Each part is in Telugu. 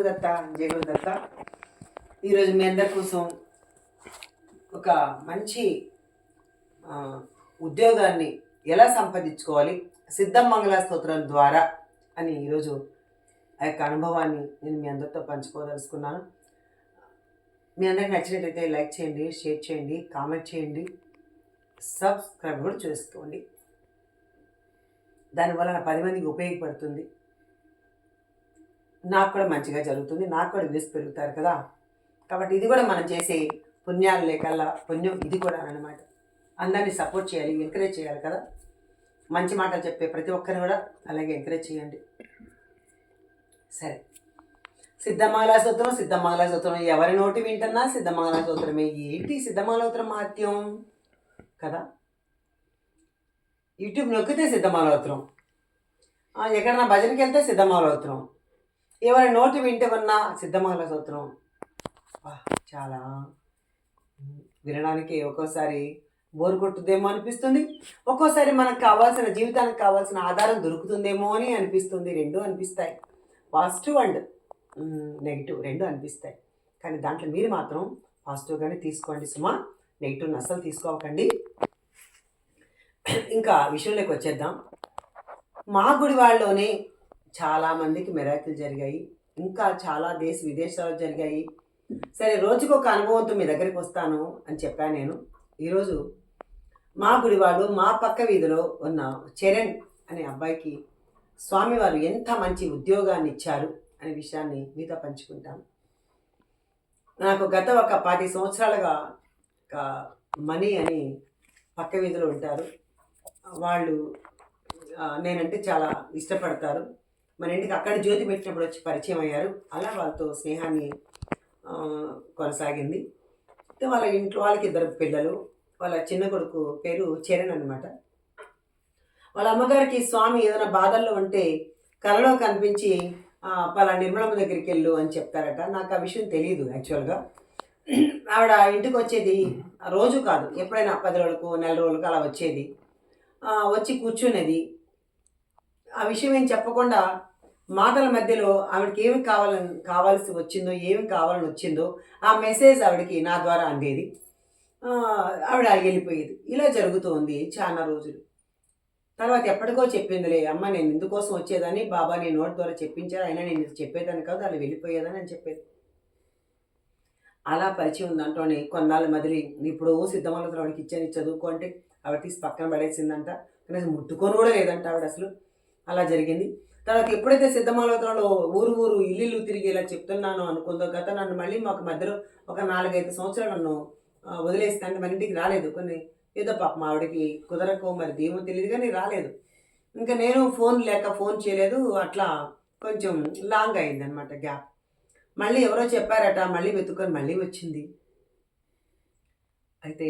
గురుదత్త, జయ గురుదత్త. ఈరోజు మీ అందరి కోసం ఒక మంచి ఉద్యోగాన్ని ఎలా సంపాదించుకోవాలి సిద్ధమంగళ స్తోత్రం ద్వారా అని ఈరోజు ఆ యొక్క అనుభవాన్ని నేను మీ అందరితో పంచుకోదలుచుకున్నాను. మీ అందరికి నచ్చినట్లయితే లైక్ చేయండి, షేర్ చేయండి, కామెంట్ చేయండి, సబ్స్క్రైబ్ కూడా చేసుకోండి. దానివల్ల 10 మందికి ఉపయోగపడుతుంది. నాకు కూడా మంచిగా జరుగుతుంది, నాకు కూడా వ్యూస్ పెరుగుతారు కదా. కాబట్టి ఇది కూడా మనం చేసే పుణ్యాలు లేకల్లా పుణ్యం ఇది కూడా అనమాట. అందరినీ సపోర్ట్ చేయాలి, ఎంకరేజ్ చేయాలి కదా. మంచి మాటలు చెప్పే ప్రతి ఒక్కరిని కూడా అలాగే ఎంకరేజ్ చేయండి. సరే, సిద్ధమంగళ స్తోత్రం ఎవరి నోటి వింటున్నా సిద్ధమంగళ స్తోత్రమే. ఏంటి సిద్ధమంగళ స్తోత్రం మహత్యం కదా. యూట్యూబ్ నొక్కితే సిద్ధమంగళ స్తోత్రం, ఎక్కడన్నా భజనకి వెళ్తే సిద్ధమంగళ స్తోత్రం, ఎవరి నోటి వింటే ఉన్న సిద్ధమంగళ స్తోత్రం. చాలా వినడానికి ఒక్కోసారి బోరు కొట్టుదేమో అనిపిస్తుంది, ఒక్కోసారి మనకు కావాల్సిన జీవితానికి కావాల్సిన ఆధారం దొరుకుతుందేమో అని అనిపిస్తుంది. రెండు అనిపిస్తాయి, పాజిటివ్ అండ్ నెగిటివ్ రెండు అనిపిస్తాయి. కానీ దాంట్లో మీరు మాత్రం పాజిటివ్గానే తీసుకోండి సుమా, నెగిటివ్ని అస్సలు తీసుకోకండి. ఇంకా విషయంలోకి వచ్చేద్దాం. మా గుడివాడలోనే చాలామందికి మిరాకిల్ జరిగాయి, ఇంకా చాలా విదేశాలు జరిగాయి. సరే, రోజుకు ఒక అనుభవంతో మీ దగ్గరికి వస్తాను అని చెప్పాను నేను. ఈరోజు మా గుడివాడు మా పక్క వీధిలో ఉన్న చరణ్ అనే అబ్బాయికి స్వామివారు ఎంత మంచి ఉద్యోగాన్ని ఇచ్చారు అనే విషయాన్ని మీతో పంచుకుంటాను. నాకు గత ఒక 10 సంవత్సరాలుగా మనీ అని పక్క వీధిలో ఉంటారు. వాళ్ళు నేనంటే చాలా ఇష్టపడతారు. మన ఇంటికి అక్కడ జ్యోతి పెట్టినప్పుడు వచ్చి పరిచయం అయ్యారు. అలా వాళ్ళతో స్నేహాన్ని కొనసాగింది. వాళ్ళ ఇంట్లో వాళ్ళకి 2 పిల్లలు. వాళ్ళ చిన్న కొడుకు పేరు చరణ్ అనమాట. వాళ్ళ అమ్మగారికి స్వామి ఏదైనా బాధల్లో ఉంటే కలలో కనిపించి పలా నిర్మలమ్మ దగ్గరికి వెళ్ళు అని చెప్తారట. నాకు ఆ విషయం తెలియదు యాక్చువల్గా. ఆవిడ ఇంటికి వచ్చేది రోజు కాదు, ఎప్పుడైనా 10 రోజులకు, నెల రోజులకు అలా వచ్చేది. వచ్చి కూర్చునేది. ఆ విషయం ఏం చెప్పకుండా మాటల మధ్యలో ఆవిడకి ఏమి కావాల్సి వచ్చిందో, ఏమి కావాలని వచ్చిందో ఆ మెసేజ్ ఆవిడకి నా ద్వారా అందేది. ఆవిడ వెళ్ళిపోయేది. ఇలా జరుగుతుంది చాలా రోజులు. తర్వాత ఎప్పటికో చెప్పిందిలే, అమ్మ నేను ఇందుకోసం వచ్చేదని బాబా నేను నోటి ద్వారా చెప్పించారు, అయినా నేను ఇది చెప్పేదాన్ని కాదు, అలా వెళ్ళిపోయేదని అని చెప్పేది. అలా పరిచయం ఉంది అంటూనే కొన్నాళ్ళ మదిలి ఇప్పుడు సిద్ధమంగళ ఆవిడకి ఇచ్చాను చదువుకో అంటే ఆవిడ తీసి పక్కన పడేసిందంట. కనీసం ముట్టుకొని కూడా లేదంట ఆవిడ అసలు. అలా జరిగింది. తర్వాత ఎప్పుడైతే సిద్ధమంగళలో ఊరు ఇల్లు తిరిగి ఇలా చెప్తున్నాను అనుకుందో గత నన్ను మళ్ళీ మాకు మధ్యలో ఒక 4-5 సంవత్సరాలు నన్ను వదిలేస్తాను. మన ఇంటికి రాలేదు. కొన్ని ఏదో పాపం ఆవిడకి కుదరకో మరి దేమో తెలియదు కానీ రాలేదు. ఇంకా నేను ఫోన్ చేయలేదు. అట్లా కొంచెం లాంగ్ అయింది అనమాట గ్యాప్. మళ్ళీ ఎవరో చెప్పారట, మళ్ళీ వెతుక్కొని మళ్ళీ వచ్చింది. అయితే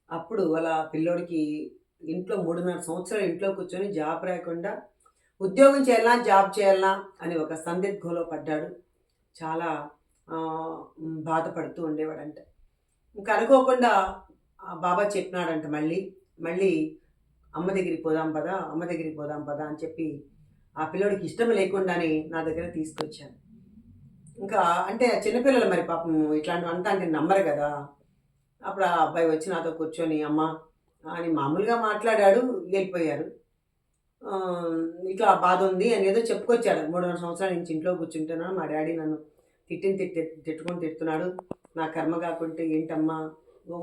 అప్పుడు అలా పిల్లోడికి ఇంట్లో 3.5 సంవత్సరాలు ఇంట్లో కూర్చొని జాబ్ రాకుండా ఉద్యోగం చేయాలా జాబ్ చేయాలా అని ఒక సందిగ్ధంలో పడ్డాడు. చాలా బాధపడుతూ ఉండేవాడంట. ఇంకా అనుకోకుండా బాబా చెప్పినాడంట, మళ్ళీ అమ్మ దగ్గరికి పోదాం పదా అని చెప్పి ఆ పిల్లోడికి ఇష్టం లేకుండానే నా దగ్గర తీసుకొచ్చాను. ఇంకా అంటే చిన్నపిల్లలు మరి పాపం ఇట్లాంటివి అంతా అంటే నమ్మరు కదా. అప్పుడు ఆ అబ్బాయి వచ్చి నాతో కూర్చొని అమ్మ అని మామూలుగా మాట్లాడాడు, వెళ్ళిపోయారు. ఇట్లా బాధ ఉంది అని ఏదో చెప్పుకొచ్చాడు. 3.5 సంవత్సరాల నుంచి ఇంట్లో కూర్చుంటున్నాను, మా డాడీ నన్ను తిట్టుతున్నాడు, నా కర్మ కాకుంటే ఏంటమ్మా.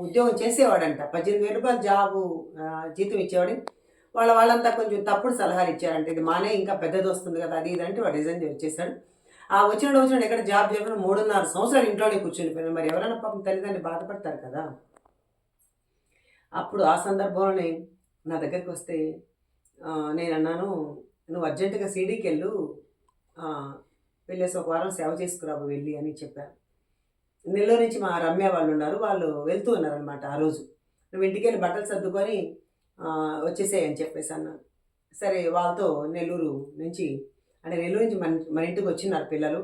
ఉద్యోగం చేసేవాడంట, 18,000 రూపాయలు జీతం ఇచ్చేవాడు. వాళ్ళంతా కొంచెం తప్పుడు సలహాలు ఇచ్చారంట, ఇది మానే ఇంకా పెద్దది వస్తుంది కదా అది ఇదంటే వాడు రిజైన్ వచ్చేసాడు. ఆ వచ్చిన ఎక్కడ జాబ్ చేయకుండా 3.5 సంవత్సరాలు ఇంట్లోనే కూర్చునిపోయాను. మరి ఎవరైనా పాపం తల్లిదండ్రులు బాధపడతారు కదా. అప్పుడు ఆ సందర్భంలోనే నా దగ్గరికి వస్తే నేను అన్నాను, నువ్వు అర్జెంటుగా సిడీకి వెళ్ళేసి ఒక వారం సేవ చేసుకురావు వెళ్ళి అని చెప్పాను. నెల్లూరు నుంచి మా రమ్య వాళ్ళు ఉన్నారు, వాళ్ళు వెళ్తూ ఉన్నారనమాట. ఆ రోజు నువ్వు ఇంటికి వెళ్ళి బట్టలు సర్దుకొని వచ్చేసేయని చెప్పేసి అన్నాను. సరే, వాళ్ళతో నెల్లూరు నుంచి మన ఇంటికి వచ్చినారు పిల్లలు.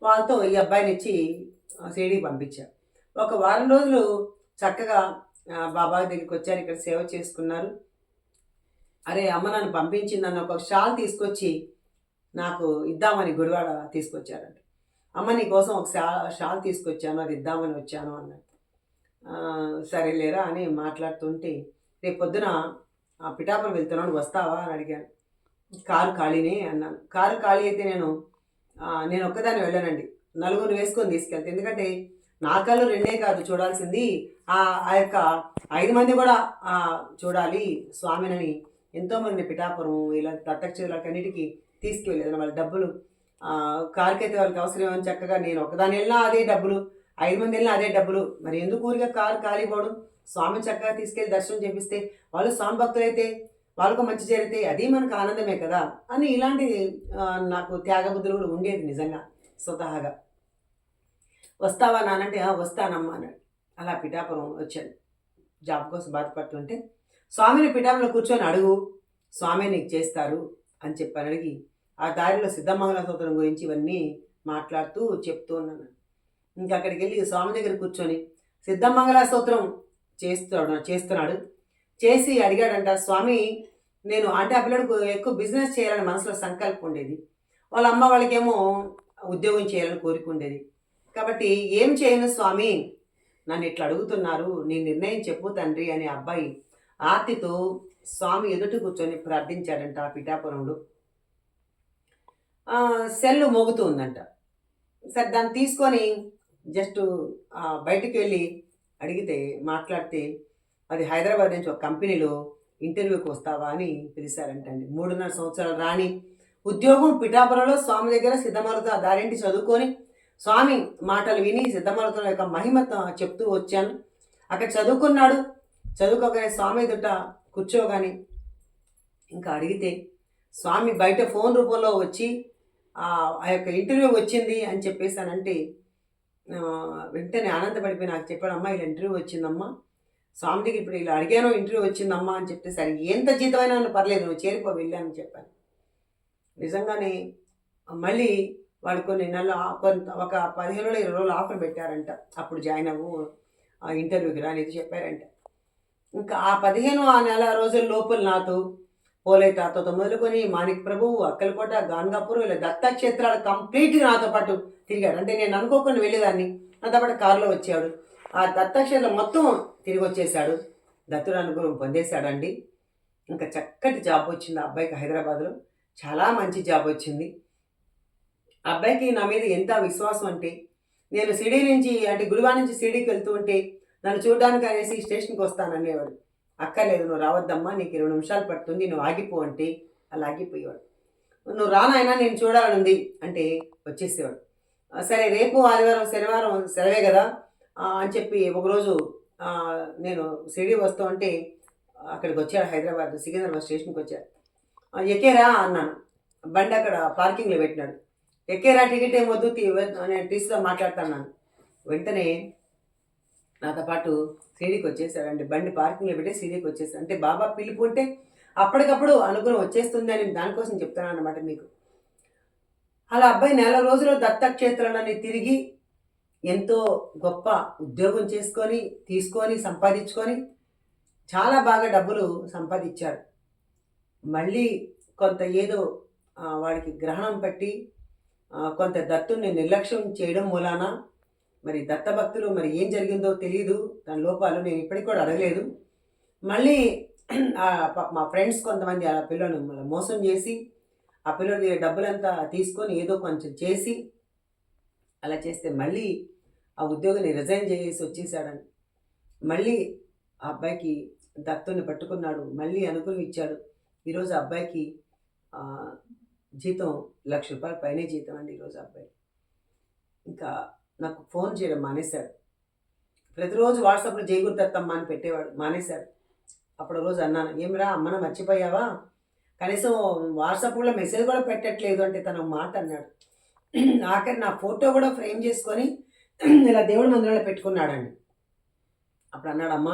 వాళ్ళతో ఈ అబ్బాయిని ఇచ్చి సిడీకి పంపించారు. ఒక వారం రోజులు చక్కగా బాబా దగ్గరికి వచ్చారు, ఇక్కడ సేవ చేసుకున్నారు. అరే అమ్మ నన్ను పంపించిందన్న ఒక షాల్ తీసుకొచ్చి నాకు ఇద్దామని గుడివాడ తీసుకొచ్చారంట. అమ్మ నీకోసం ఒక షాల్ తీసుకొచ్చాను, అది ఇద్దామని వచ్చాను అన్నాడు. సరేలేరా అని మాట్లాడుతుంటే, రేపు పొద్దున పిఠాపురం వెళ్తున్నాను వస్తావా అని అడిగాను. కారు ఖాళీనే అన్నాను. కారు ఖాళీ అయితే నేను ఒక్కదాన్ని వెళ్ళానండి, నలుగురు వేసుకొని తీసుకెళ్తాను. ఎందుకంటే నా కళ్ళు రెండే కాదు చూడాల్సింది, ఆ యొక్క 5 మంది కూడా చూడాలి స్వామినని ఎంతోమంది పిఠాపురం ఇలా దత్తక్షేత్రాలకన్నిటికీ తీసుకువెళ్ళేదాన్ని. వాళ్ళ డబ్బులు కారుకి అయితే వాళ్ళకి అవసరం అని చక్కగా నేను ఒకదాని వెళ్ళినా అదే డబ్బులు, 5 మంది వెళ్ళినా అదే డబ్బులు. మరి ఎందుకు ఊరిగా కారు ఖాళీ పోవడం, స్వామిని చక్కగా తీసుకెళ్ళి దర్శనం చేపిస్తే వాళ్ళు స్వామి భక్తులైతే వాళ్ళకు మంచి జరిగితే అది మనకు ఆనందమే కదా అని ఇలాంటి నాకు త్యాగబుద్ధులు కూడా ఉండేది నిజంగా స్వతహాగా. వస్తావా నానంటే వస్తానమ్మా అన్నాడు. అలా పిఠాపురం వచ్చాను. జాబ్ కోసం బాధపడుతుంటే స్వామిని పిఠాపురంలో కూర్చొని అడుగు, స్వామి నీకు చేస్తారు అని చెప్పని అడిగి ఆ దారిలో సిద్ధమంగళ స్తోత్రం గురించి ఇవన్నీ మాట్లాడుతూ చెప్తూ ఉన్నాను. ఇంకా అక్కడికి వెళ్ళి స్వామి దగ్గర కూర్చొని సిద్ధమంగళ స్తోత్రం చేస్తున్నాడు. చేసి అడిగాడంట, స్వామి నేను అంటే ఆ పిల్లడికి ఎక్కువ బిజినెస్ చేయాలని మనసులో సంకల్పం ఉండేది. వాళ్ళ అమ్మ వాళ్ళకేమో ఉద్యోగం చేయాలని కోరిక ఉండేది. కాబట్టి ఏం చేయను స్వామి, నన్ను ఇట్లా అడుగుతున్నారు, నీ నిర్ణయం చెప్పు తండ్రి అని అబ్బాయి ఆర్తితో స్వామి ఎదుట కూర్చొని ప్రార్థించాడంట. ఆ పిఠాపురంలో సెల్ మోగుతూ ఉందంట. సరే దాన్ని తీసుకొని జస్ట్ బయటికి వెళ్ళి అడిగితే మాట్లాడితే అది హైదరాబాద్ నుంచి ఒక కంపెనీలో ఇంటర్వ్యూకి వస్తావా అని పిలిచారంటండి. 3.5 సంవత్సరాలు రాని ఉద్యోగం పిఠాపురంలో స్వామి దగ్గర సిద్ధమరుత దారేంటి చదువుకొని స్వామి మాటలు విని సిద్ధమరుతుల యొక్క మహిమ చెప్తూ వచ్చాను. అక్కడ చదువుకున్నాడు. చదువుకోగానే స్వామి ఎదుట కూర్చోగానే ఇంకా అడిగితే స్వామి బయట ఫోన్ రూపంలో వచ్చి ఆ యొక్క ఇంటర్వ్యూ వచ్చింది అని చెప్పేసానంటే వెంటనే ఆనందపడిపోయి నాకు చెప్పాడు, అమ్మా ఇలా ఇంటర్వ్యూ వచ్చిందమ్మా, స్వామికి ఇప్పుడు ఇలా అడిగాను ఇంటర్వ్యూ వచ్చిందమ్మా అని చెప్తే, సరే ఎంత జీతమైనా పర్లేదు నువ్వు చేరిపో వెళ్ళానని చెప్పాను. నిజంగానే మళ్ళీ వాళ్ళు కొన్ని నెలలు ఒక 15 రోజులు 20 రోజులు ఆఫర్ పెట్టారంట. అప్పుడు జాయిన్ అవ్వు ఇంటర్వ్యూకి రానిది చెప్పారంట. ఇంకా ఆ 15 నెల రోజుల లోపల నాతో పోలేటాతో మొదలుకొని మాణిక్ ప్రభు, అక్కలకోట, గాన్గాపూర్ ఇలా దత్తక్షేత్రాలు కంప్లీట్గా నాతో పాటు తిరిగాడు. అంటే నేను అనుకోకుండా వెళ్ళేదాన్ని, నాతో పాటు కారులో వచ్చాడు. ఆ దత్తక్షేత్రం మొత్తం తిరిగి వచ్చేసాడు. దత్తుడు అనుగ్రహం పొందేశాడండి. ఇంకా చక్కటి జాబ్ వచ్చింది ఆ అబ్బాయికి హైదరాబాద్లో. చాలా మంచి జాబ్ వచ్చింది. ఆ అబ్బాయికి నా మీద ఎంత విశ్వాసం అంటే, నేను సిడీ నుంచి అంటే గుడివాడ నుంచి సిడీకి వెళ్తూ ఉంటే నన్ను చూడడానికి అనేసి స్టేషన్కి వస్తాననేవాడు. అక్కర్లేదు నువ్వు రావద్దమ్మా, నీకు 20 నిమిషాలు పడుతుంది, నువ్వు ఆగిపో అంటే అలా ఆగిపోయేవాడు. నువ్వు రానైనా నేను చూడాలనుంది అంటే వచ్చేసేవాడు. సరే రేపు ఆదివారం శనివారం సెలవే కదా అని చెప్పి ఒకరోజు నేను సిడీ వస్తూ ఉంటే అక్కడికి వచ్చాడు హైదరాబాద్ సికింద్రాబాద్ స్టేషన్కి వచ్చాడు. ఎక్కేరా అన్నాను. బండి అక్కడ పార్కింగ్లో పెట్టినాడు. ఎక్కేరా టికెట్ ఏం వద్దు నేను టీసీలో మాట్లాడుతున్నాను. వెంటనే నాతో పాటు సిడీకి వచ్చేసాడండి. బండి పార్కింగ్లో పెట్టి సిడీకి వచ్చేసాడు. అంటే బాబా పిలుపు ఉంటే అప్పటికప్పుడు అనుగ్రహం వచ్చేస్తుంది అని దానికోసం చెప్తాను అన్నమాట మీకు. అలా అబ్బాయి 4 రోజులు దత్తక్షేత్రాలని తిరిగి ఎంతో గొప్ప ఉద్యోగం తీసుకొని సంపాదించుకొని చాలా బాగా డబ్బులు సంపాదించాడు. మళ్ళీ కొంత ఏదో వాడికి గ్రహణం పట్టి కొంత దత్తుని నిర్లక్ష్యం చేయడం మూలాన మరి దత్తభక్తులు మరి ఏం జరిగిందో తెలియదు, దాని లోపాలు నేను ఇప్పటికి కూడా అడగలేదు. మళ్ళీ మా ఫ్రెండ్స్ కొంతమంది ఆ పిల్లని మోసం చేసి ఆ పిల్లడి డబ్బులంతా తీసుకొని ఏదో కొంచెం చేసి అలా చేస్తే మళ్ళీ ఆ ఉద్యోగిని రిజైన్ చేసి వచ్చేసాడని మళ్ళీ ఆ అబ్బాయికి దత్తుని పట్టుకున్నాడు. మళ్ళీ అనుకుని ఇచ్చాడు. ఈరోజు ఆ అబ్బాయికి జీతం ₹1,00,000 పైనే జీతం అండి ఈరోజు అబ్బాయి. ఇంకా నాకు ఫోన్ చేయడం మానేశాడు. ప్రతిరోజు వాట్సాప్లో జయగురు దత్తమ్మ అని పెట్టేవాడు, మానేశాడు. అప్పుడు రోజు అన్నాను, ఏమిరా అమ్మను మర్చిపోయావా, కనీసం వాట్సాప్లో మెసేజ్ కూడా పెట్టట్లేదు అంటే తన మాట అన్నాడు. ఆఖరి నా ఫోటో కూడా ఫ్రేమ్ చేసుకొని ఇలా దేవుడి మందిరంలో పెట్టుకున్నాడండి. అప్పుడు అన్నాడు, అమ్మ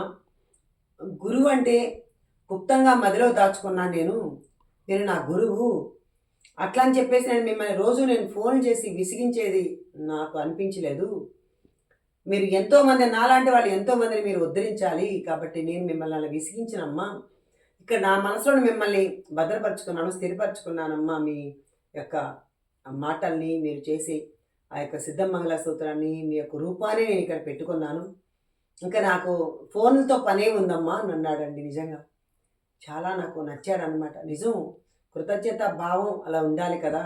గురువు అంటే గుప్తంగా మదిలో దాచుకున్నాను, నేను నా గురువు అట్లా అని చెప్పేసి నేను మిమ్మల్ని రోజు నేను ఫోన్ చేసి విసిగించేది నాకు అనిపించలేదు. మీరు ఎంతోమంది నాలాంటి వాళ్ళు ఎంతోమందిని మీరు ఉద్ధరించాలి, కాబట్టి నేను మిమ్మల్ని అలా విసిగించినమ్మా. ఇక్కడ నా మనసులో మిమ్మల్ని భద్రపరుచుకున్నాను, స్థిరపరచుకున్నానమ్మా. మీ యొక్క మాటల్ని మీరు చేసి ఆ యొక్క సిద్ధమంగళ సూత్రాన్ని మీ యొక్క రూపాన్ని నేను ఇక్కడ పెట్టుకున్నాను. ఇంకా నాకు ఫోన్లతో పనే ఉందమ్మా అని అన్నాడండి. నిజంగా చాలా నాకు నచ్చాడనమాట. నిజం, కృతజ్ఞత భావం అలా ఉండాలి కదా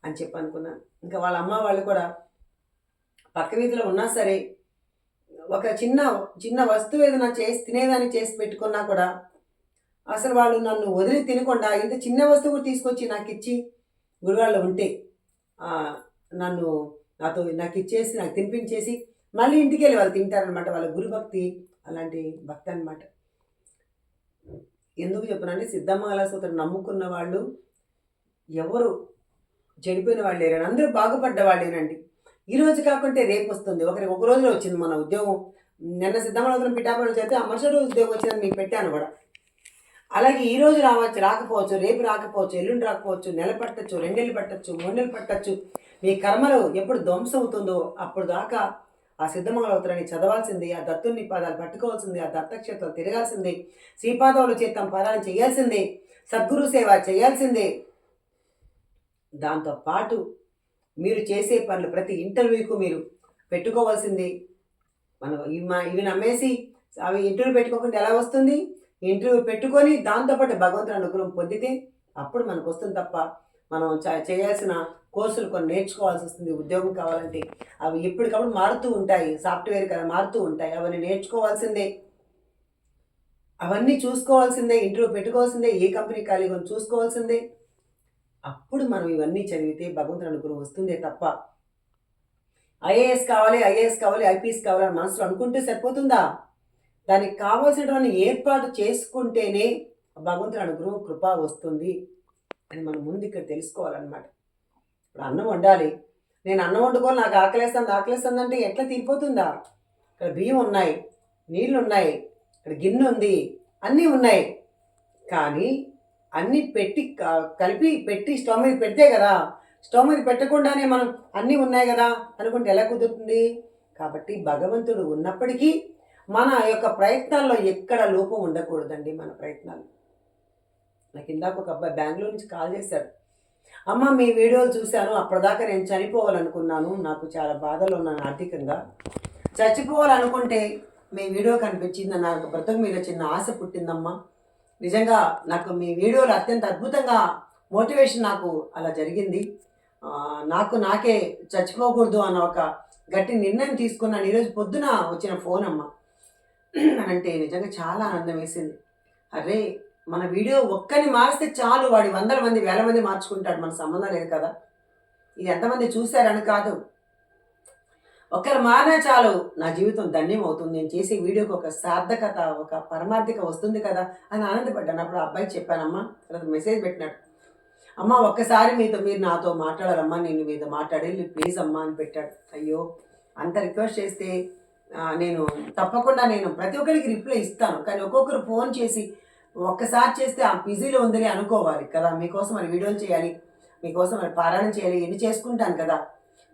అని చెప్పి అనుకున్నాను. ఇంకా వాళ్ళ అమ్మ వాళ్ళు కూడా పక్క వీధిలో ఉన్నా సరే ఒక చిన్న చిన్న వస్తువు ఏదైనా చేసి తినేదాన్ని చేసి పెట్టుకున్నా కూడా అసలు వాళ్ళు నన్ను వదిలి తినకుండా ఇంత చిన్న వస్తువు కూడా తీసుకొచ్చి నాకు ఇచ్చి గుడివాళ్ళు ఉంటే నన్ను నాకు ఇచ్చేసి నాకు తినిపించేసి మళ్ళీ ఇంటికి వెళ్ళి వాళ్ళు తింటారనమాట. వాళ్ళ గురుభక్తి అలాంటి భక్తి అనమాట. ఎందుకు చెప్పనండి, సిద్ధమంగళ సూత్రం నమ్ముకున్న వాళ్ళు ఎవరు చెడిపోయిన వాళ్ళు లేరండి, అందరూ బాగుపడ్డ వాళ్ళేనండి. ఈ రోజు కాకుంటే రేపు వస్తుంది. ఒకరికి ఒక రోజులో వచ్చింది మన ఉద్యోగం. నిన్న సిద్ధమంగళ సూత్రం పిఠాపురం చేస్తే ఆ మరుసటి రోజు ఉద్యోగం వచ్చిందని మీకు పెట్టాను కూడా. అలాగే ఈ రోజు రాకపోవచ్చు, రేపు రాకపోవచ్చు, ఎల్లుండి రాకపోవచ్చు, నెల పట్టచ్చు, 2 నెలలు పట్టచ్చు, 3 నెలలు పట్టచ్చు. మీ కర్మలు ఎప్పుడు ధ్వంసం అవుతుందో అప్పుడు దాకా ఆ సిద్ధమంగళోత్తరాన్ని చదవాల్సింది, ఆ దత్తుని పాదాలు పట్టుకోవాల్సింది, ఆ దత్తక్షేత్రాలు తిరగాల్సిందే, శ్రీపాదవులు చేతం పారాయణ చేయాల్సిందే, సద్గురు సేవ చేయాల్సిందే. దాంతోపాటు మీరు చేసే పనులు ప్రతి ఇంటర్వ్యూకు మీరు పెట్టుకోవాల్సింది. మనం ఇవి నమ్మేసి అవి ఇంటర్వ్యూ పెట్టుకోకుండా ఎలా వస్తుంది? ఇంటర్వ్యూ పెట్టుకొని దాంతోపాటు భగవంతుని అనుగ్రహం పొందితే అప్పుడు మనకు వస్తుంది తప్ప మనం చేయాల్సిన కోర్సులు కొన్ని నేర్చుకోవాల్సి వస్తుంది. ఉద్యోగం కావాలంటే అవి ఎప్పటికప్పుడు మారుతూ ఉంటాయి, సాఫ్ట్వేర్ కదా మారుతూ ఉంటాయి. అవన్నీ నేర్చుకోవాల్సిందే, అవన్నీ చూసుకోవాల్సిందే, ఇంటర్వ్యూ పెట్టుకోవాల్సిందే, ఏ కంపెనీ ఖాళీగా చూసుకోవాల్సిందే. అప్పుడు మనం ఇవన్నీ చదివితే భగవంతుని అనుగ్రహం వస్తుందే తప్ప ఐఏఎస్ కావాలి, ఐపీఎస్ కావాలని మనసులో అనుకుంటే సరిపోతుందా? దానికి కావాల్సినటువంటి ఏర్పాటు చేసుకుంటేనే భగవంతుని అనుగ్రహం కృప వస్తుంది అని మనం ముందు ఇక్కడ తెలుసుకోవాలన్నమాట. ఇప్పుడు అన్నం వండాలి, నేను అన్నం వండుకోవాలి, నాకు ఆకలేస్తుంది అంటే ఎట్లా తీరిపోతుందా? ఇక్కడ బియ్యం ఉన్నాయి, నీళ్ళు ఉన్నాయి, ఇక్కడ గిన్నె ఉంది, అన్నీ ఉన్నాయి. కానీ అన్నీ కలిపి పెట్టి స్టవ్ మీద పెడితే కదా, స్టవ్ మీద పెట్టకుండానే మనం అన్నీ ఉన్నాయి కదా అనుకుంటే ఎలా కుదురుతుంది? కాబట్టి భగవంతుడు ఉన్నప్పటికీ మన యొక్క ప్రయత్నాల్లో ఎక్కడ లోపం ఉండకూడదండి. మన ప్రయత్నాలు. నాకు ఇందాక ఒక అబ్బాయి బెంగళూరు నుంచి కాల్ చేశాడు. అమ్మ మీ వీడియోలు చూశాను, అప్పటిదాకా నేను చనిపోవాలనుకున్నాను, నాకు చాలా బాధలో ఉన్నాను ఆర్థికంగా. చచ్చిపోవాలనుకుంటే మీ వీడియో కనిపించింది, నాకు బ్రతుకు మీద చిన్న ఆశ పుట్టిందమ్మా. నిజంగా నాకు మీ వీడియోలు అత్యంత అద్భుతంగా మోటివేషన్ నాకు అలా జరిగింది. నాకే చచ్చిపోకూడదు అన్న ఒక గట్టి నిర్ణయం తీసుకున్నాను. ఈరోజు పొద్దున వచ్చిన ఫోన్ అమ్మ అంటే నిజంగా చాలా ఆనందం వేసింది. అరే మన వీడియో ఒక్కని మారిస్తే చాలు, వాడి 100 మంది 1000 మంది మార్చుకుంటాడు, మన సంబంధం లేదు కదా. ఇది ఎంతమంది చూశారని కాదు, ఒక్కరు మారినా చాలు నా జీవితం ధన్యం అవుతుంది, నేను చేసే వీడియోకి ఒక సార్థకత, ఒక పరమార్థిక వస్తుంది కదా అని ఆనందపడ్డాను. అప్పుడు ఆ అబ్బాయి చెప్పానమ్మా, తర్వాత మెసేజ్ పెట్టినాడు, అమ్మ ఒక్కసారి మీరు నాతో మాట్లాడాలమ్మా, నేను మీతో మాట్లాడి ప్లీజ్ అమ్మా అని పెట్టాడు. అయ్యో అంత రిక్వెస్ట్ చేస్తే నేను తప్పకుండా నేను ప్రతి ఒక్కరికి రిప్లై ఇస్తాను, కానీ ఒక్కొక్కరు ఫోన్ చేసి ఒక్కసారి చేస్తే ఆ బిజీలో ఉందని అనుకోవాలి కదా. మీకోసం మరి వీడియోలు చేయాలి, మీకోసం మరి పారాయణం చేయాలి, ఎన్ని చేసుకుంటాను కదా.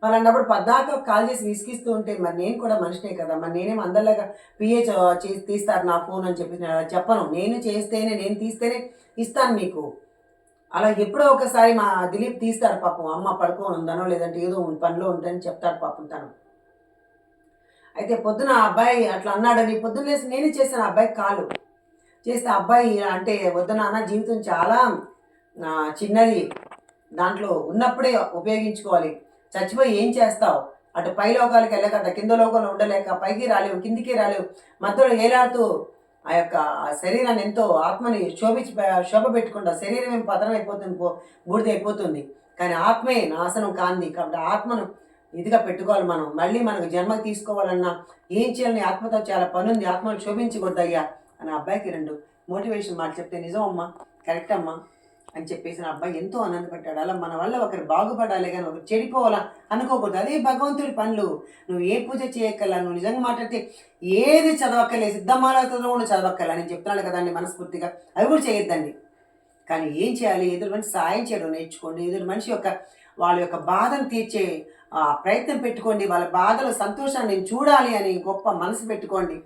అలాంటప్పుడు పద్దాక కాల్ చేసి విసిగిస్తూ ఉంటే మరి నేను కూడా మనిషినే కదా, మరి నేనేం అందరిలాగా పిహెచ్ చేసి తీస్తారు నా ఫోన్ అని చెప్పి నేను అలా చెప్పను. నేను తీస్తేనే ఇస్తాను మీకు. అలా ఎప్పుడో ఒకసారి మా దిలీప్ తీస్తాడు పాపం, అమ్మ పడుకొని ఉందనో లేదంటే ఏదో పనిలో ఉందని చెప్తాడు పాపం తను. అయితే పొద్దున ఆ అబ్బాయి అట్లా అన్నాడని పొద్దున్న లేసి నేనే చేశాను ఆ అబ్బాయికి కాలు చేస్తే, అబ్బాయి అంటే వద్దు నాన్న, జీవితం చాలా చిన్నది, దాంట్లో ఉన్నప్పుడే ఉపయోగించుకోవాలి, చచ్చిపోయి ఏం చేస్తావు, అటు పై లోకాలకి వెళ్ళక కింద లోకంలో ఉండలేక పైకి రాలేవు కిందికి రాలేవు, మధ్యలో ఏలాడుతూ ఆ యొక్క శరీరాన్ని ఎంతో ఆత్మని శోభ పెట్టుకుంటా, శరీరం ఏం పతనం అయిపోతుంది, బూడిద అయిపోతుంది, కానీ ఆత్మే నాశనం కాంది. కాబట్టి ఆత్మను ఇదిగా పెట్టుకోవాలి మనం. మళ్ళీ మనకు జన్మ తీసుకోవాలన్నా ఏం చేయాలని ఆత్మతో చాలా పని ఉంది, ఆత్మను శోభించకూడదయ్యా అని అబ్బాయికి 2 మోటివేషన్ మాట చెప్తే, నిజం అమ్మా, కరెక్ట్ అమ్మా అని చెప్పేసి నా అబ్బాయి ఎంతో ఆనందపడ్డాడు. అలా మన వల్ల ఒకరు బాగుపడాలి కానీ ఒకరు చెడిపోవాలా అనుకోకూడదు. అదే భగవంతుడి పనులు. నువ్వు ఏ పూజ చేయక్కల్లా, నువ్వు నిజంగా మాట్లాడితే ఏది చదవక్కర్లేదు, సిద్ధమాలతో కూడా చదవక్కర్లా, నేను చెప్తున్నాను కదండి మనస్ఫూర్తిగా, అవి కూడా చేయొద్దండి. కానీ ఏం చేయాలి, ఎదురు మనిషి సాయం చేయడం నేర్చుకోండి, ఎదురు మనిషి వాళ్ళ యొక్క బాధను తీర్చే ప్రయత్నం పెట్టుకోండి, వాళ్ళ బాధలో సంతోషాన్ని నేను చూడాలి అని గొప్ప మనసు పెట్టుకోండి.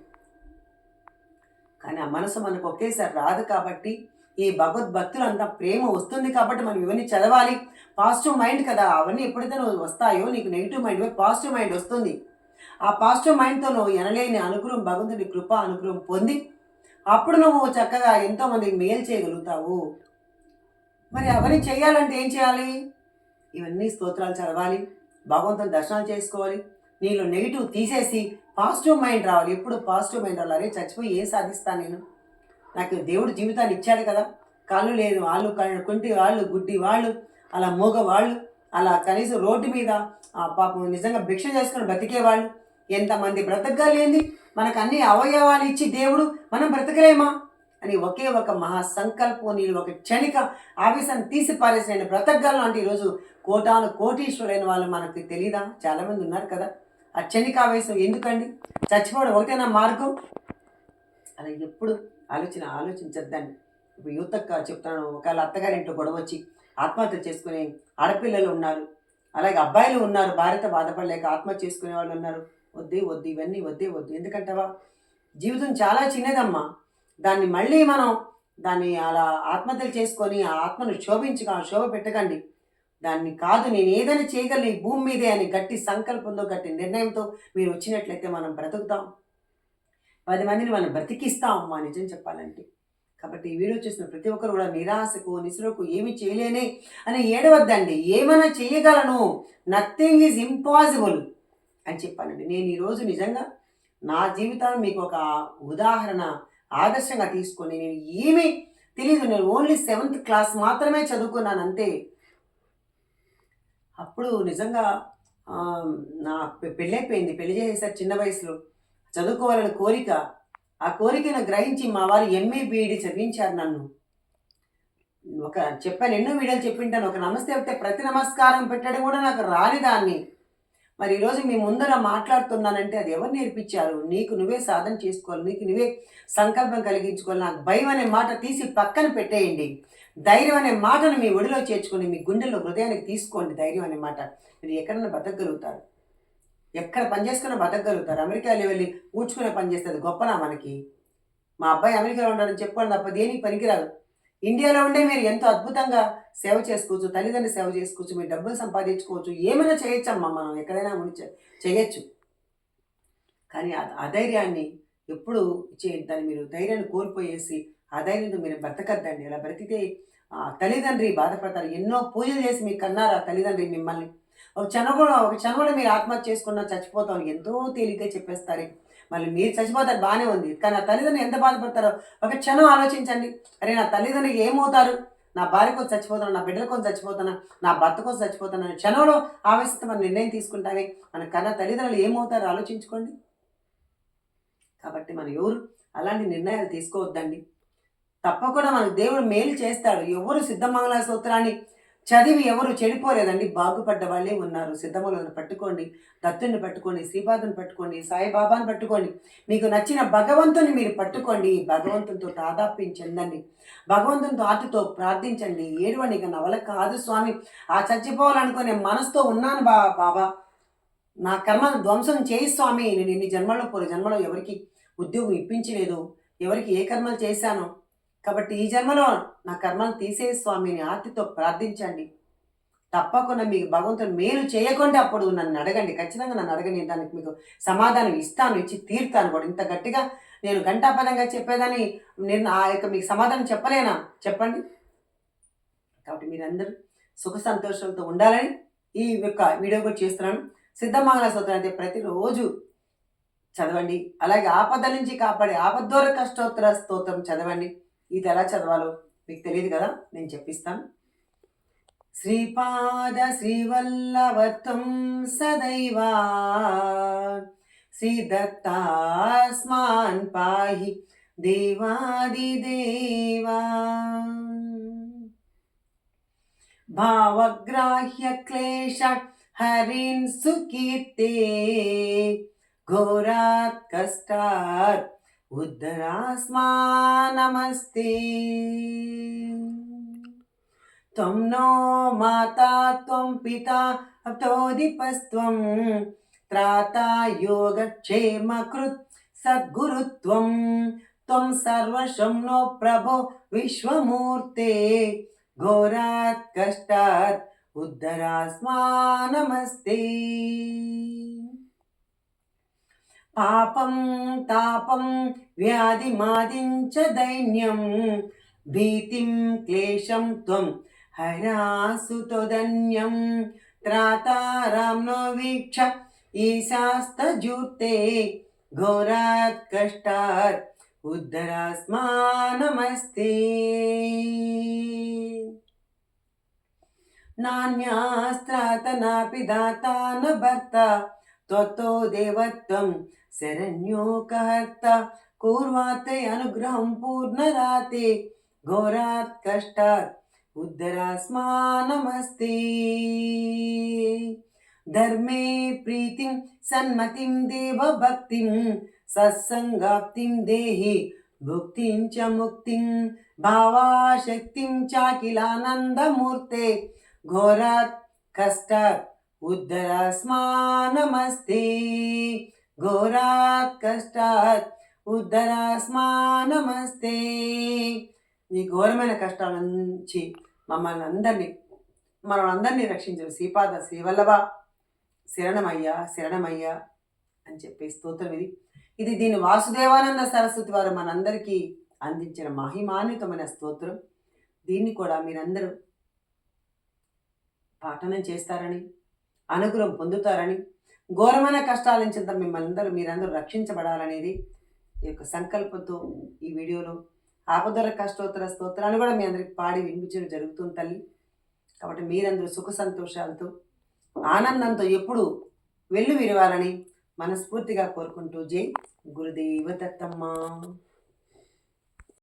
కానీ ఆ మనసు మనకు ఒకేసారి రాదు కాబట్టి ఈ భగవద్భక్తులు అంత ప్రేమ వస్తుంది కాబట్టి మనం ఇవన్నీ చదవాలి. పాజిటివ్ మైండ్ కదా, అవన్నీ ఎప్పుడైతే నువ్వు వస్తాయో నీకు నెగిటివ్ మైండ్ పాజిటివ్ మైండ్ వస్తుంది. ఆ పాజిటివ్ మైండ్తో నువ్వు ఎనలేని అనుగ్రహం, భగవంతుడి కృప అనుగ్రహం పొంది అప్పుడు నువ్వు చక్కగా ఎంతోమందికి మేలు చేయగలుగుతావు. మరి అవన్నీ చేయాలంటే ఏం చేయాలి? ఇవన్నీ స్తోత్రాలు చదవాలి, భగవంతుని దర్శనాలు చేసుకోవాలి, నీలో నెగిటివ్ తీసేసి పాజిటివ్ మైండ్ రావాలి. ఎప్పుడు పాజిటివ్ మైండ్ రావాలి. అరే చచ్చిపోయి ఏం సాధిస్తాను నేను, నాకు దేవుడు జీవితాన్ని ఇచ్చాడు కదా, కళ్ళు లేదు వాళ్ళు, కుంటి వాళ్ళు, గుడ్డి వాళ్ళు, అలా మూగ వాళ్ళు, అలా కనీసం రోడ్డు మీద పాపం నిజంగా భిక్ష చేసుకుని బ్రతికేవాళ్ళు ఎంతమంది బ్రతకలేంది, మనకు అన్ని అవయవాలు ఇచ్చి దేవుడు మనం బ్రతకలేమా అని ఒకే ఒక మహాసంకల్పం, నీళ్ళు ఒక క్షణిక ఆవేశాన్ని తీసి పారేసి నేను బ్రతకగలను అంటే ఈరోజు కోటాను కోటీశ్వరులైన వాళ్ళు మనకు తెలీదా? చాలామంది ఉన్నారు కదా. ఆ క్షణిక ఆవేశం ఎందుకండి? చచ్చిపోవడం ఒకటేనా మార్గం? అలా ఎప్పుడు ఆలోచించద్దండి. ఇప్పుడు యూత్కి చెప్తాను, ఒకవేళ అత్తగారింట్లో గొడవ వచ్చి ఆత్మహత్య చేసుకునే ఆడపిల్లలు ఉన్నారు, అలాగే అబ్బాయిలు ఉన్నారు, భార్యతో బాధపడలేక ఆత్మహత్య చేసుకునే వాళ్ళు ఉన్నారు. వద్దు ఇవన్నీ వద్దు. ఎందుకంటావా? జీవితం చాలా చిన్నదమ్మా. దాన్ని మళ్ళీ మనం దాన్ని అలా ఆత్మహత్యలు చేసుకొని ఆ ఆత్మను శోభ పెట్టకండి. దాన్ని కాదు, నేను ఏదైనా చేయగలను ఈ భూమి మీదే అని గట్టి సంకల్పంతో, గట్టి నిర్ణయంతో మీరు వచ్చినట్లయితే మనం బ్రతుకుతాం, 10 మందిని మనం బ్రతికిస్తాం అమ్మా, నిజం చెప్పాలంటే. కాబట్టి ఈ వీడియో చూసిన ప్రతి ఒక్కరు కూడా నిరాశకు, నిస్సులకు, ఏమి చేయలేనే అని ఏడవద్దండి. ఏమైనా చేయగలను, నథింగ్ ఈజ్ ఇంపాసిబుల్ అని చెప్పానండి. నేను ఈరోజు నిజంగా నా జీవితాన్ని మీకు ఒక ఉదాహరణ, ఆదర్శంగా తీసుకొని, నేను ఏమీ తెలీదు, నేను ఓన్లీ 7th క్లాస్ మాత్రమే చదువుకున్నాను అంతే. అప్పుడు నిజంగా నా పెళ్ళైపోయింది, పెళ్లి చేసేసారు చిన్న వయసులో. చదువుకోవాలని కోరిక, ఆ కోరికను గ్రహించి మా వారు ఎంఏ బీఈడి చదివించారు నన్ను. చెప్పాను, ఎన్నో వీడియోలు చెప్పింటాను, ఒక నమస్తే అంటే ప్రతి నమస్కారం పెట్టడం కూడా నాకు రాని దాన్ని. మరి ఈరోజు మీ ముందర మాట్లాడుతున్నానంటే అది ఎవరు నేర్పించారు? నీకు నువ్వే సాధన చేసుకోవాలి, నీకు నువ్వే సంకల్పం కలిగించుకోవాలి. నాకు భయం అనే మాట తీసి పక్కన పెట్టేయండి, ధైర్యం అనే మాటను మీ ఒడిలో చేర్చుకొని మీ గుండెల్లో, హృదయానికి తీసుకోండి. ధైర్యం అనే మాట మీరు ఎక్కడన్నా బతకగలుగుతారు, ఎక్కడ పని చేసుకున్నా బతకగలుగుతారు. అమెరికాలో వెళ్ళి ఊడ్చుకునే పని చేస్తుంది గొప్పనా మనకి? మా అబ్బాయి అమెరికాలో ఉన్నాడని చెప్పుకోండి తప్ప దేనికి పనికిరాదు. ఇండియాలో ఉండే మీరు ఎంతో అద్భుతంగా సేవ చేసుకోవచ్చు, తల్లిదండ్రులు సేవ చేసుకోవచ్చు, మీరు డబ్బులు సంపాదించుకోవచ్చు, ఏమైనా చేయొచ్చమ్మా, మనం ఎక్కడైనా ఉండి చేయొచ్చు. కానీ అధైర్యాన్ని ఎప్పుడు దాన్ని మీరు ధైర్యాన్ని కోల్పోయేసి ఆ ధైర్యంతో మీరు బ్రతకద్దండి. అలా బ్రతికితే తల్లిదండ్రి బాధపడతారు. ఎన్నో పూజలు చేసి మీకు కన్నారు ఆ తల్లిదండ్రి మిమ్మల్ని. ఒక క్షణంలో మీరు ఆత్మహత్య చేసుకున్నా చచ్చిపోతాం ఎంతో తేలిగ్గా చెప్పేస్తారు. మళ్ళీ మీరు చచ్చిపోతారు, బాగానే ఉంది, కానీ నా తల్లిదండ్రులు ఎంత బాధపడతారో ఒక క్షణం ఆలోచించండి. అరే నా తల్లిదండ్రులు ఏమవుతారు, నా భార్య కోసం చచ్చిపోతాను, నా బిడ్డల కోసం చచ్చిపోతాను, నా భర్త కోసం చచ్చిపోతాను అని క్షణంలో ఆవేశంతో మనం నిర్ణయం తీసుకుంటామే. మన కన్నా తల్లిదండ్రులు ఏమవుతారో ఆలోచించుకోండి. కాబట్టి మనం ఎవరు అలాంటి నిర్ణయాలు తీసుకోవద్దండి. తప్పకుండా మనకు దేవుడు మేలు చేస్తాడు. ఎవరు సిద్ధమంగళ స్తోత్రాన్ని చదివి ఎవరు చెడిపోలేదండి, బాగుపడ్డ వాళ్ళే ఉన్నారు. సిద్ధములను పట్టుకోండి, దత్తుని పట్టుకోండి, శ్రీపాదుని పట్టుకోండి, సాయిబాబాని పట్టుకోండి, మీకు నచ్చిన భగవంతుని మీరు పట్టుకోండి. భగవంతునితో తాదాప్యం చెందండి, భగవంతునితో ఆటతో ప్రార్థించండి. ఏడవండి, ఇక నవల కాదు స్వామి, ఆ చచ్చిపోవాలనుకునే మనసుతో ఉన్నాను బాబా, నా కర్మను ధ్వంసం చేయి స్వామి, నేను ఇన్ని జన్మలో ఎవరికి ఉద్యోగం ఇప్పించలేదు, ఎవరికి ఏ కర్మలు చేశానో, కాబట్టి ఈ జన్మలో నా కర్మను తీసే స్వామిని ఆర్తితో ప్రార్థించండి. తప్పకుండా మీకు భగవంతుడు మేలు చేయకుండా అప్పుడు నన్ను అడగండి, ఖచ్చితంగా నన్ను అడగండి, దానికి మీకు సమాధానం ఇస్తాను, ఇచ్చి తీరుతాను కూడా. ఇంత గట్టిగా నేను ఘంటాపదంగా చెప్పేదని నేను ఆ యొక్క మీకు సమాధానం చెప్పలేనా చెప్పండి? కాబట్టి మీరందరూ సుఖ సంతోషాలతో ఉండాలని ఈ యొక్క వీడియో కూడా చేస్తున్నాను. సిద్ధమంగళ స్తోత్రం అయితే ప్రతిరోజు చదవండి. అలాగే ఆపద నుంచి కాపాడే ఆపద్దోర కష్టోత్తర స్తోత్రం చదవండి. ఇది ఎలా చదవాలో మీకు తెలియదు కదా, నేను చెప్పిస్తాను. శ్రీపాద శ్రీవల్లభత్వం సదైవా శ్రీదత్తాస్మాన్ పాహి దేవాదిదేవా భావగ్రాహ్య క్లేశ హరిన్ సుకీర్తే ఘోరాత్ కష్టాత్ ఉద్ధరాస్మా నమస్తే. త్వం నో మాతా త్వం పితా తోదిపస్త్వం త్రాతా యోగక్షేమ కృత్ సద్గురుత్వం త్వం సర్వశం నో ప్రభో విశ్వమూర్తే ఘోరాత్ కష్టాత్ ఉద్ధరాస్మానమస్తే. పాపం తాపం వ్యాధిమాదించ దైన్యం భీతిం క్లేశం త్వం హరాసు తదన్యం. త్రాతారాం నో వీక్ష ఈశాస్తజూర్తే ఘోరాత్ కష్టాత్ ఉద్ధరాస్మానమస్తే. నాన్యాస్త్రాత నాపి దాతా న భర్త త్వత్తో దేవత్వం శరణ్యోకహర్త. కూర్వాతే అనుగ్రహం పూర్ణరాతే ఘోరాత్ కష్టాత్ ఉద్ధరాస్మానమస్తే. ధర్మే ప్రీతిం సన్మతిం దేవ భక్తిం సత్సంగాప్తిం దేహి భుక్తిం చ ముక్తిం. భావాశక్తిం చాకిలానందమూర్తే ఘోరాత్ కష్టాత్ ఉద్ధరాస్మానమస్తే. ఘోరాత్ కష్టాత్ ఉద్ధరాస్మానమస్తే. ఈ ఘోరమైన కష్టాల నుంచి మనల్ని రక్షించిన శ్రీపాద శ్రీవల్లభ శరణమయ్యా శరణమయ్యా అని చెప్పే స్తోత్రం ఇది. దీని వాసుదేవానంద సరస్వతి వారు మనందరికీ అందించిన మహిమాన్వితమైన స్తోత్రం. దీన్ని కూడా మీరందరూ పాఠనం చేస్తారని, అనుగ్రహం పొందుతారని, ఘోరమైన కష్టాల నుంచి మీరందరూ రక్షించబడాలనేది ఈ యొక్క సంకల్పంతో ఈ వీడియోలో ఆపదర స్తోత్రాన్ని కూడా మీ అందరికి పాడి వినిపించడం జరుగుతుంది తల్లి. కాబట్టి మీరందరూ సుఖ సంతోషాలతో ఆనందంతో ఎప్పుడు వెళ్ళు విరవాలని మనస్ఫూర్తిగా కోరుకుంటూ జై గురుదేవ దత్తమ్మ.